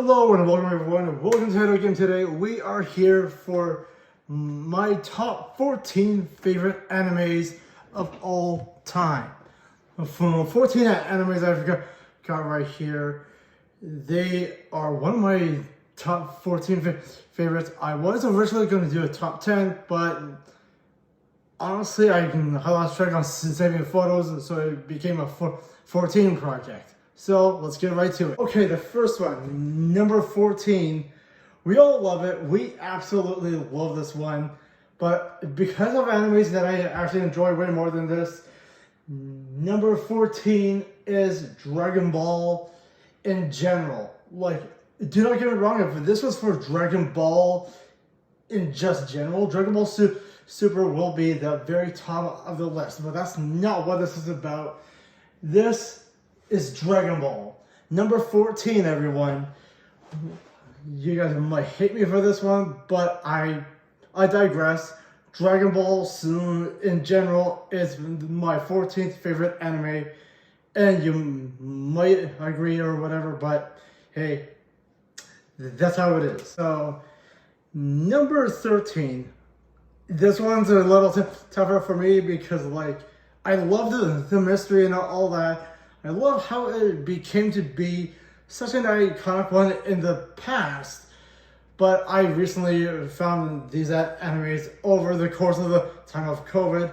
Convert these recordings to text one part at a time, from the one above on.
Hello and welcome everyone, and welcome to Head Game. Today we are here for my top 14 favorite animes of all time. From 14 animes I've got right here. They are one of my top 14 favorites. I was originally going to do a top 10, but honestly I lost track on saving photos, so it became a 14 project. So let's get right to it. Okay, the first one, number 14. We all love it. We absolutely love this one. But because of animes that I actually enjoy way more than this, number 14 is Dragon Ball in general. Like, do not get me wrong, if this was for Dragon Ball in just general, Dragon Ball Super will be the very top of the list. But that's not what this is about. This is Dragon Ball. Number 14, everyone. You guys might hate me for this one, but I digress. Dragon Ball in general is my 14th favorite anime, and you might agree or whatever, but hey, that's how it is. So, number 13. This one's a little tougher for me because, like, I love the mystery and all that. I love how it became to be such an iconic one in the past, but I recently found these animes over the course of the time of COVID.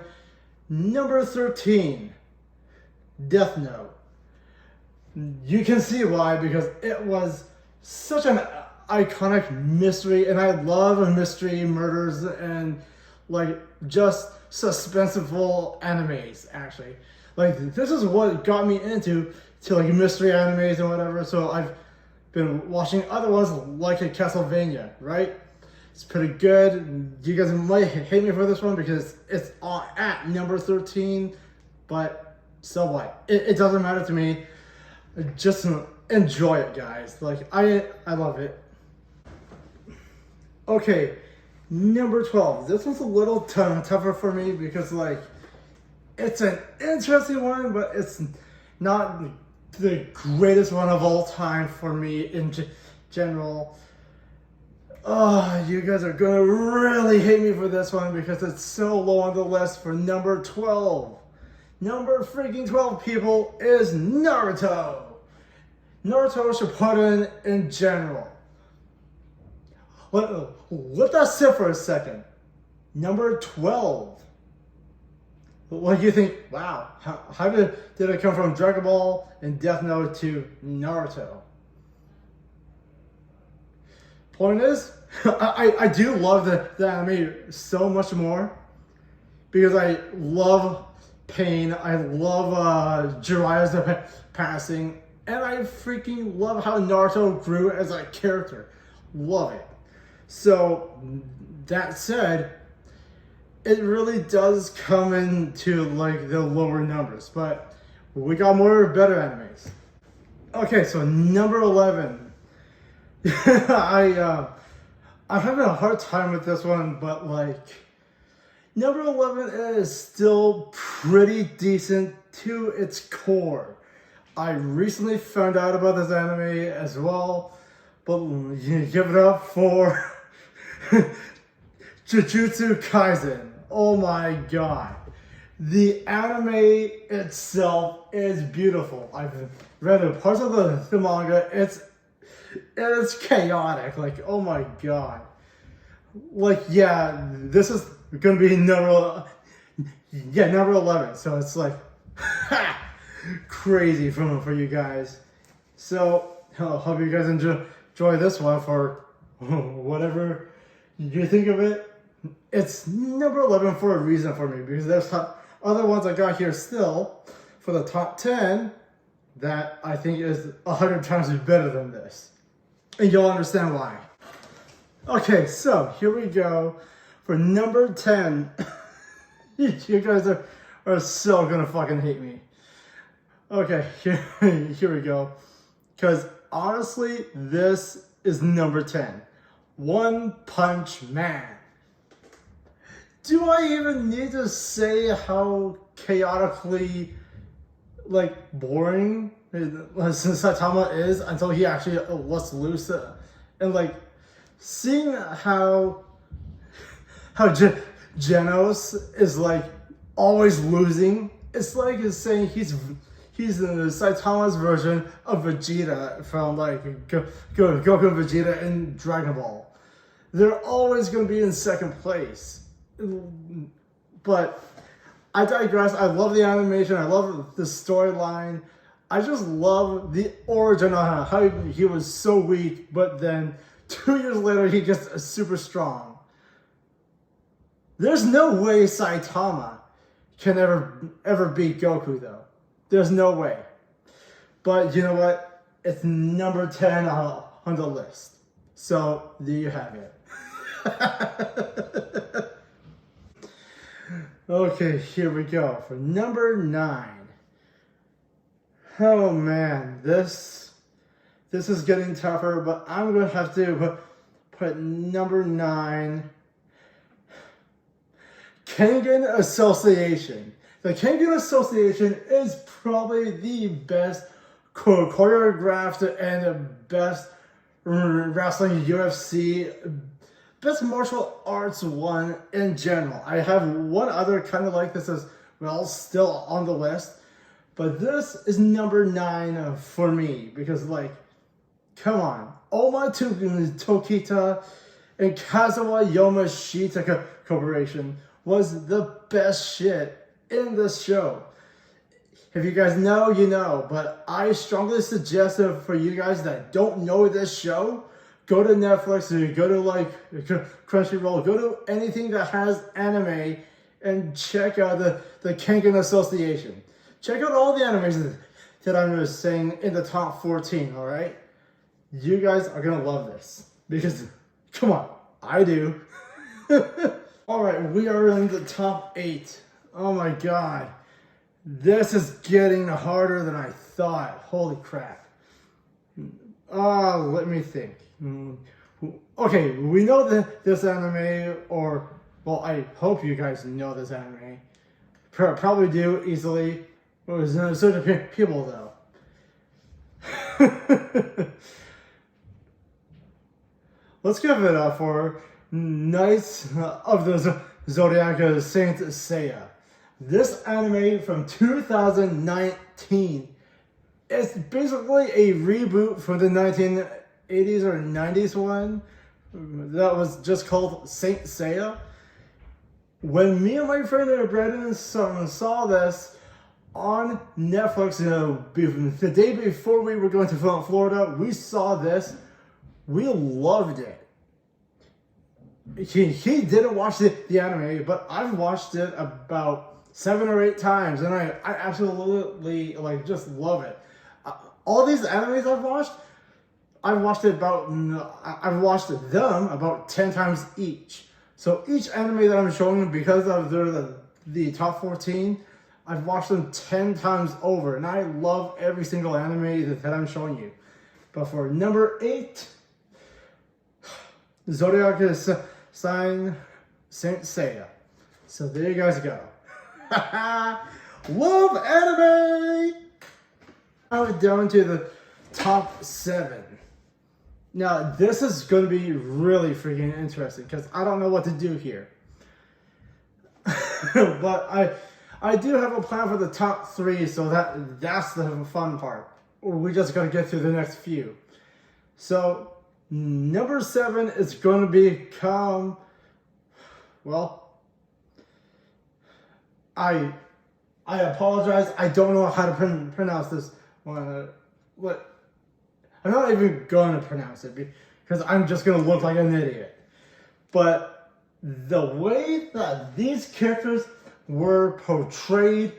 Number 13, Death Note. You can see why, because it was such an iconic mystery, and I love mystery, murders, and like just suspenseful animes, actually. Like, this is what got me into like mystery animes and whatever. So I've been watching other ones like a Castlevania, right? It's pretty good. You guys might hate me for this one because it's at number 13, but so what? It doesn't matter to me. Just enjoy it, guys. Like, I love it. Okay, number 12. This one's a little tougher for me because, like, it's an interesting one, but it's not the greatest one of all time for me in general. Oh, you guys are gonna really hate me for this one because it's so low on the list for number 12. Number freaking 12, people, is Naruto. Naruto Shippuden in general. Let that sit for a second. Number 12. What do you think? Wow, how did it come from Dragon Ball and Death Note to Naruto? Point is, I do love the anime so much more because I love Pain, I love Jiraiya's passing, and I freaking love how Naruto grew as a character. Love it. So, that said, it really does come into like the lower numbers, but we got more better animes. Okay, so number 11. I'm having a hard time with this one, but like, number 11 is still pretty decent to its core. I recently found out about this anime as well, but you give it up for Jujutsu Kaisen. Oh my god. The anime itself is beautiful. I've read parts of the manga. It's chaotic. Like, oh my god. Like, yeah, this is gonna be number 11. So it's like crazy for you guys. So I hope you guys enjoy this one for whatever you think of it. It's number 11 for a reason for me, because there's other ones I got here still for the top 10 that I think is 100 times better than this. And you'll understand why. Okay, so here we go for number 10. You guys are so gonna fucking hate me. Okay, here we go. Because honestly, this is number 10. One Punch Man. Do I even need to say how chaotically, like, boring Saitama is until he actually lets loose, and like seeing how Genos is like always losing. It's like it's saying he's Saitama's version of Vegeta from like Goku and Vegeta in Dragon Ball. They're always going to be in second place. But I digress. I love the animation. I love the storyline. I just love the origin of how he was so weak, but then 2 years later he gets super strong. There's no way Saitama can ever beat Goku though. There's no way. But you know what? It's number 10 on the list. So there you have it. Okay, here we go for number 9. Oh man, this is getting tougher, but I'm gonna have to put number 9. Kengan Association. The Kengan Association is probably the best choreographed and best wrestling UFC, best martial arts one in general. I have one other kind of like this as well still on the list, but this is number 9 for me because like, come on, Oma Tokita and Kazuya Yamashita Corporation was the best shit in this show. If you guys know, you know, but I strongly suggest for you guys that don't know this show, go to Netflix or go to like Crunchyroll, go to anything that has anime and check out the Kengan Association. Check out all the animes that I'm saying in the top 14, all right? You guys are gonna love this because, come on, I do. All right, we are in the top 8. Oh my God. This is getting harder than I thought. Holy crap. Let me think. Okay, we know this anime, or, well, I hope you guys know this anime. Probably do easily. There's certain people, though. Let's give it up for Knights of the Zodiac Saint Seiya. This anime from 2019 is basically a reboot from the 1980s or 90s one that was just called Saint Seiya. When me and my friend Brendan saw this on Netflix, the day before we were going to Florida, we saw this. We loved it. He didn't watch the anime, but I've watched it about 7 or 8 times, and I absolutely like just love it. All these animes I've watched them about 10 times each. So each anime that I'm showing, because of the top 14, I've watched them 10 times over, and I love every single anime that I'm showing you. But for number 8, Zodiac Sign Saint Seiya. So there you guys go. Love anime! Now we're down to the top 7. Now this is going to be really freaking interesting because I don't know what to do here. But I do have a plan for the top 3, so that's the fun part. We just got to get through the next few. So number 7 is going to become, well, I apologize. I don't know how to pronounce this one. I'm not even going to pronounce it because I'm just going to look like an idiot. But the way that these characters were portrayed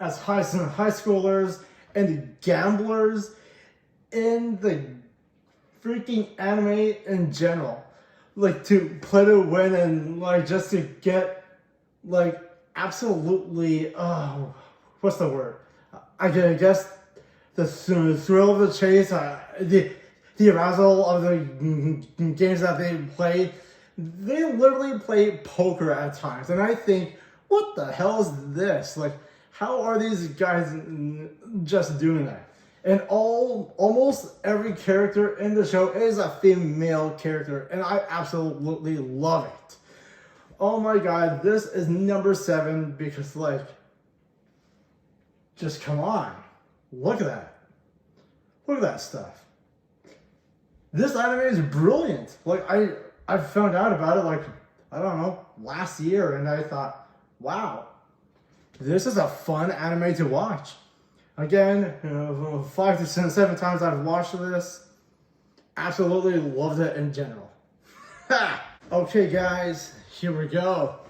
as high schoolers and gamblers in the freaking anime in general, like to play to win and like just to get like absolutely what's the word? I guess the thrill of the chase, the arousal of the games that they play. They literally play poker at times, and I think, what the hell is this? Like, how are these guys just doing that? And almost every character in the show is a female character, and I absolutely love it. Oh my god, this is number 7 because, like, just come on. Look at that. Look at that stuff. This anime is brilliant. Like, I found out about it, like, I don't know, last year, and I thought, wow, this is a fun anime to watch. Again, 5 to 7 times I've watched this. Absolutely loved it in general. Okay, guys, here we go.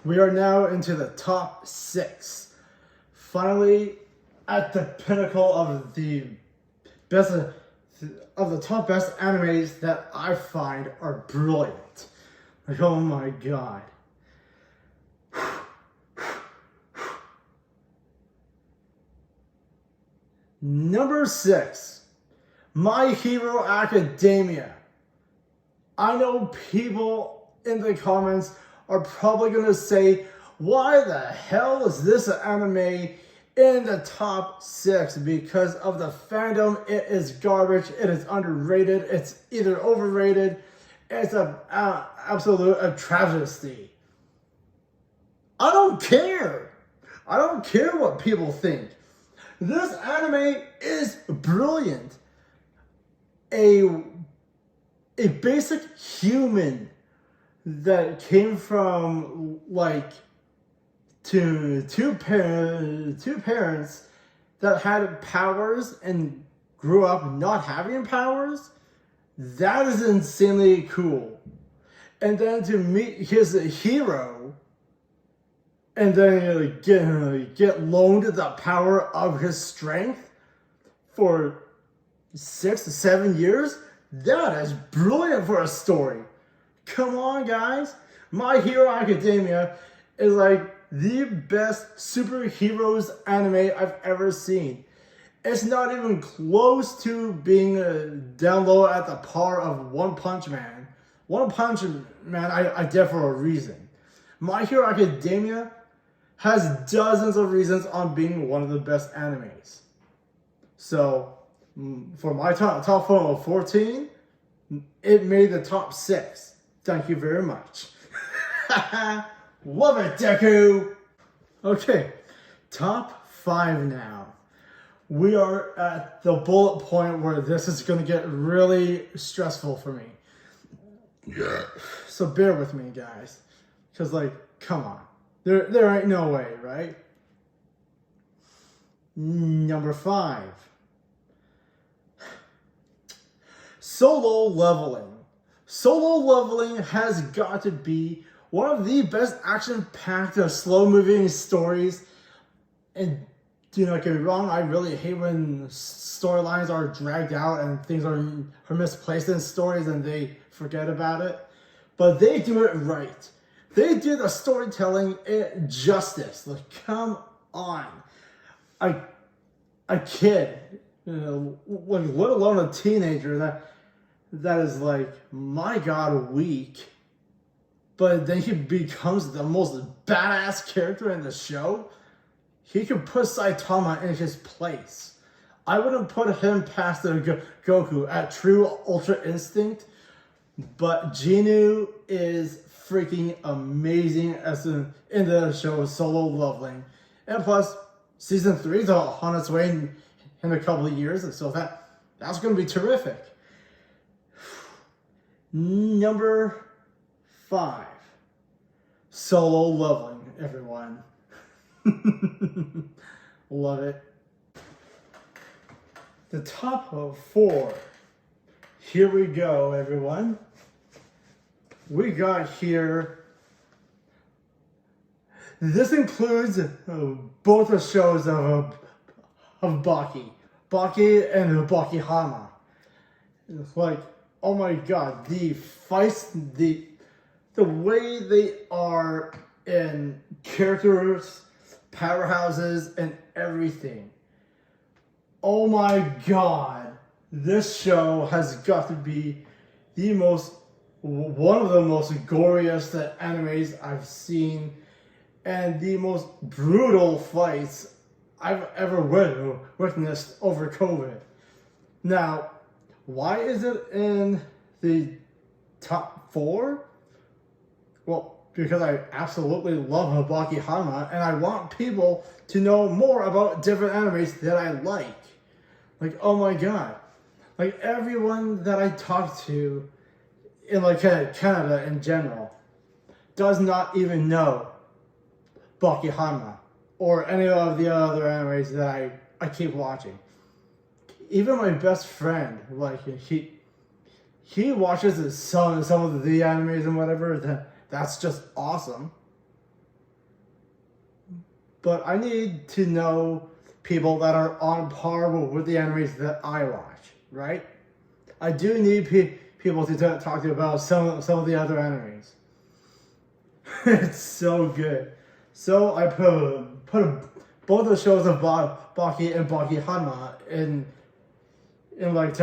We are now into the top 6. Finally, at the pinnacle of the best of the top best animes that I find are brilliant. Like, oh my god. Number 6, My Hero Academia. I know people in the comments are probably going to say, why the hell is this anime in the top 6? Because of the fandom, it is garbage, it is underrated, it's either overrated, it's an absolute travesty. I don't care. I don't care what people think. This anime is brilliant. A basic human that came from, like, two parents that had powers and grew up not having powers. That is insanely cool. And then to meet his hero, and then get loaned the power of his strength for 6 to 7 years. That is brilliant for a story. Come on, guys. My Hero Academia is like the best superheroes anime I've ever seen. It's not even close to being down low at the par of One Punch Man. One Punch Man I did for a reason. My Hero Academia has dozens of reasons on being one of the best animes. So, for my top 14, it made the top 6. Thank you very much. Love it, Deku! Okay, top 5 now. We are at the bullet point where this is going to get really stressful for me. Yeah. So bear with me, guys. Because, like, come on. There ain't no way, right? Number 5. Solo Leveling. Solo Leveling has got to be one of the best action-packed, slow-moving stories. And do not get me wrong, I really hate when storylines are dragged out and things are misplaced in stories and they forget about it. But they do it right. They do the storytelling justice. Like, come on. A kid, like, let alone a teenager that is, like, my god, weak. But then he becomes the most badass character in the show. He could put Saitama in his place. I wouldn't put him past the Goku at True Ultra Instinct, but Genu is freaking amazing in the show Solo Leveling. And plus, season 3 is on its way in a couple of years, so that's going to be terrific. Number 5. Solo Leveling, everyone. Love it. The top of 4. Here we go, everyone. We got here. This includes both the shows of Baki and Baki Hama. It's like, oh my god, the fights, the way they are in characters, powerhouses, and everything. Oh my god, this show has got to be one of the most goriest animes I've seen, and the most brutal fights I've ever witnessed over COVID. Now, why is it in the top 4? Well, because I absolutely love Habaki Hanma, and I want people to know more about different animes that I like. Like, oh my god. Like, everyone that I talk to in, like, Canada in general does not even know Baki Hanma or any of the other animes that I keep watching. Even my best friend, like, he watches some of the animes and whatever. That's just awesome. But I need to know people that are on par with the animes that I watch, right? I do need people to talk to about some of the other animes. It's so good. So I put both the shows of Baki and Baki Hanma in like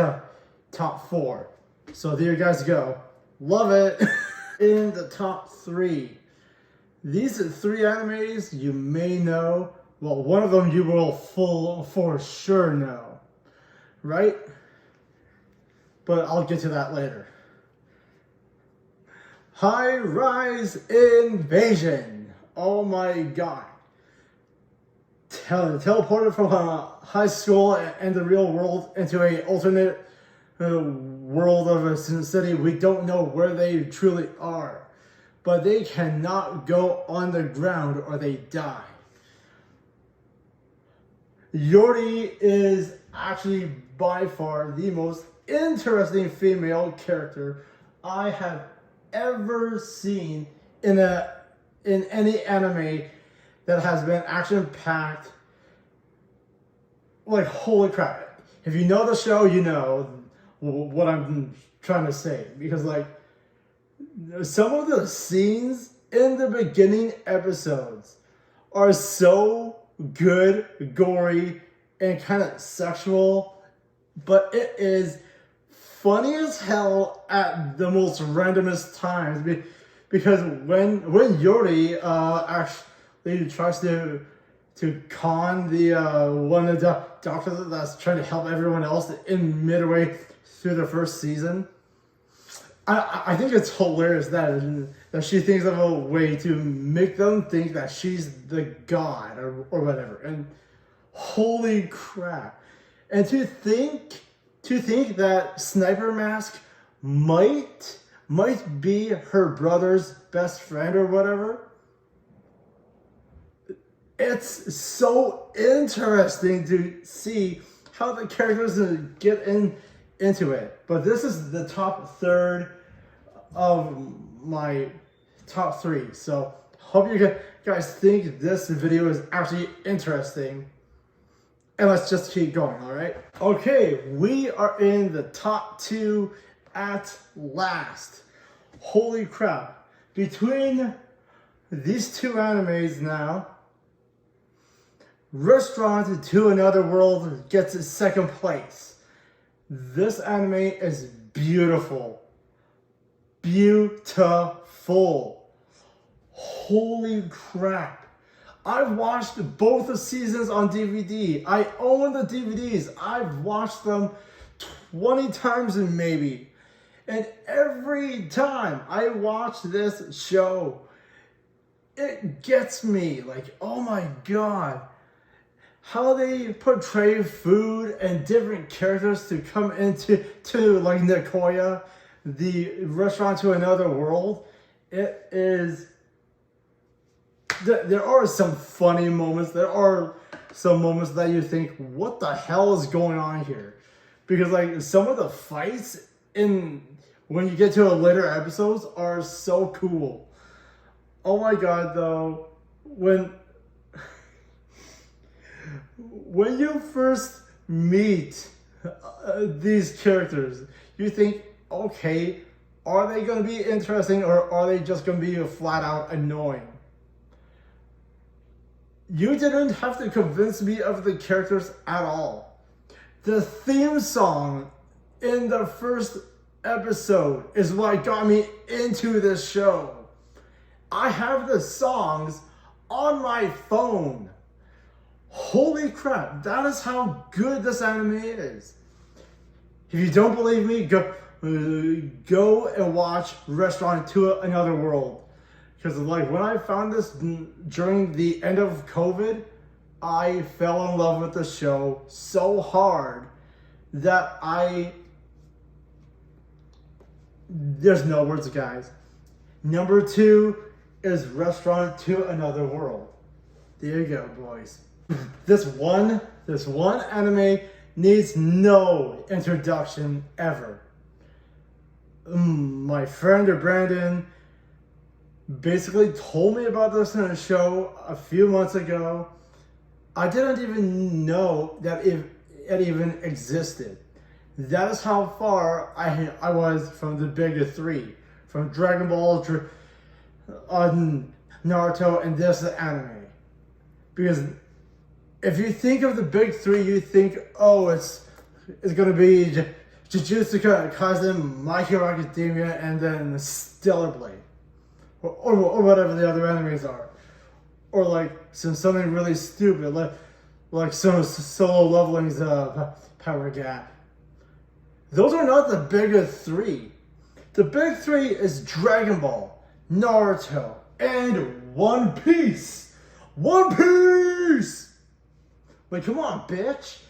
top 4. So there you guys go. Love it. In the top 3. These 3 animes you may know. Well, one of them you will for sure know. Right? But I'll get to that later. High Rise Invasion. Oh my god. Teleported from high school and the real world into an alternate world of a city. We don't know where they truly are, but they cannot go on the ground or they die. Yori is actually by far the most interesting female character I have ever seen in any anime that has been action-packed. Like, holy crap. If you know the show, you know what I'm trying to say. Because, like, some of the scenes in the beginning episodes are so good, gory, and kind of sexual. But it is funny as hell at the most randomest times. Because when Yori actually tries to con the one of the doctors that's trying to help everyone else in midway through the first season, I think it's hilarious that she thinks of a way to make them think that she's the god or whatever. And holy crap! And to think that Sniper Mask might be her brother's best friend or whatever. It's so interesting to see how the characters get into it. But this is the top 3rd of my top 3. So hope you guys think this video is actually interesting. And let's just keep going, all right? Okay, we are in the top 2 at last. Holy crap. Between these 2 animes now, Restaurant to Another World gets its 2nd place. This anime is beautiful. Beautiful. Holy crap. I've watched both the seasons on DVD. I own the DVDs. I've watched them 20 times maybe. And every time I watch this show, it gets me. Like, oh my god. How they portray food and different characters to come into like Nicoya, the Restaurant to Another World. It is... There are some funny moments. There are some moments that you think, what the hell is going on here? Because, like, some of the fights when you get to the later episodes are so cool. Oh my god, though, when you first meet these characters, you think, okay, are they going to be interesting or are they just going to be flat out annoying? You didn't have to convince me of the characters at all. The theme song in the first episode is what got me into this show. I have the songs on my phone. Holy crap, that is how good this anime is. If you don't believe me, go and watch Restaurant to Another World. Because like when I found this during the end of COVID, I fell in love with the show so hard that there's no words, guys. Number 2 is Restaurant to Another World. There you go, boys. This one anime needs no introduction ever. My friend Brandon basically told me about this in a show a few months ago. I didn't even know that it even existed. That is how far I was from the big 3, from Dragon Ball, Naruto, and this anime. Because if you think of the big 3, you think, oh, it's gonna be Jujutsu Kaisen, My Hero Academia, and then Stellar Blade, or whatever the other animes are, or like something really stupid, like some Solo Leveling's Power Gap. Those are not the big 3. The big 3 is Dragon Ball, Naruto, and One Piece. One Piece! Like, come on, bitch.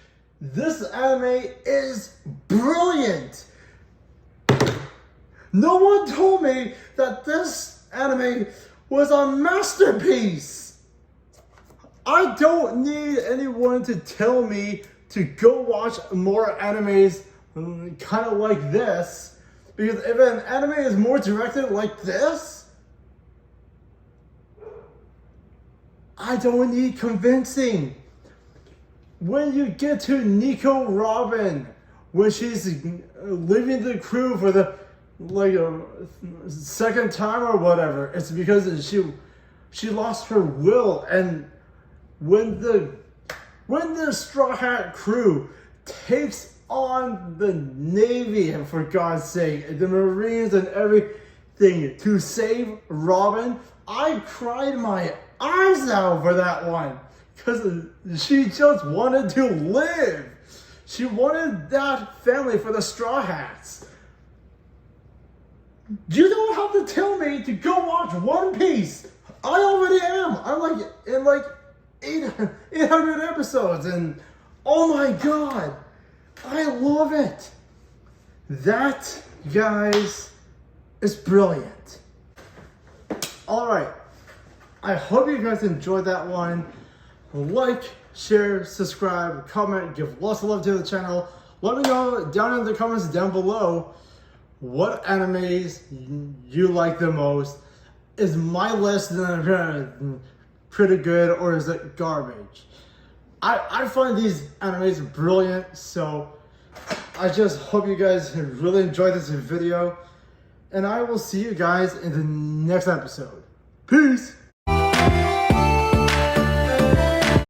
This anime is brilliant. No one told me that this anime was a masterpiece. I don't need anyone to tell me to go watch more animes kind of like this. Because if an anime is more directed like this, I don't need convincing. When you get to Nico Robin, when she's leaving the crew for the second time or whatever, it's because she lost her will. And when the Straw Hat crew takes on the Navy, and for God's sake, the Marines and everything to save Robin, I cried my eyes out for that one. Because she just wanted to live. She wanted that family for the Straw Hats. You don't have to tell me to go watch One Piece. I already am. I'm in 800 episodes, and oh my god, I love it. That, guys, is brilliant. Alright, I hope you guys enjoyed that one. Like, share, subscribe, comment, give lots of love to the channel. Let me know down in the comments down below what animes you like the most. Is my list pretty good, or is it garbage? I find these animes brilliant, so I just hope you guys really enjoyed this video, and I will see you guys in the next episode. Peace!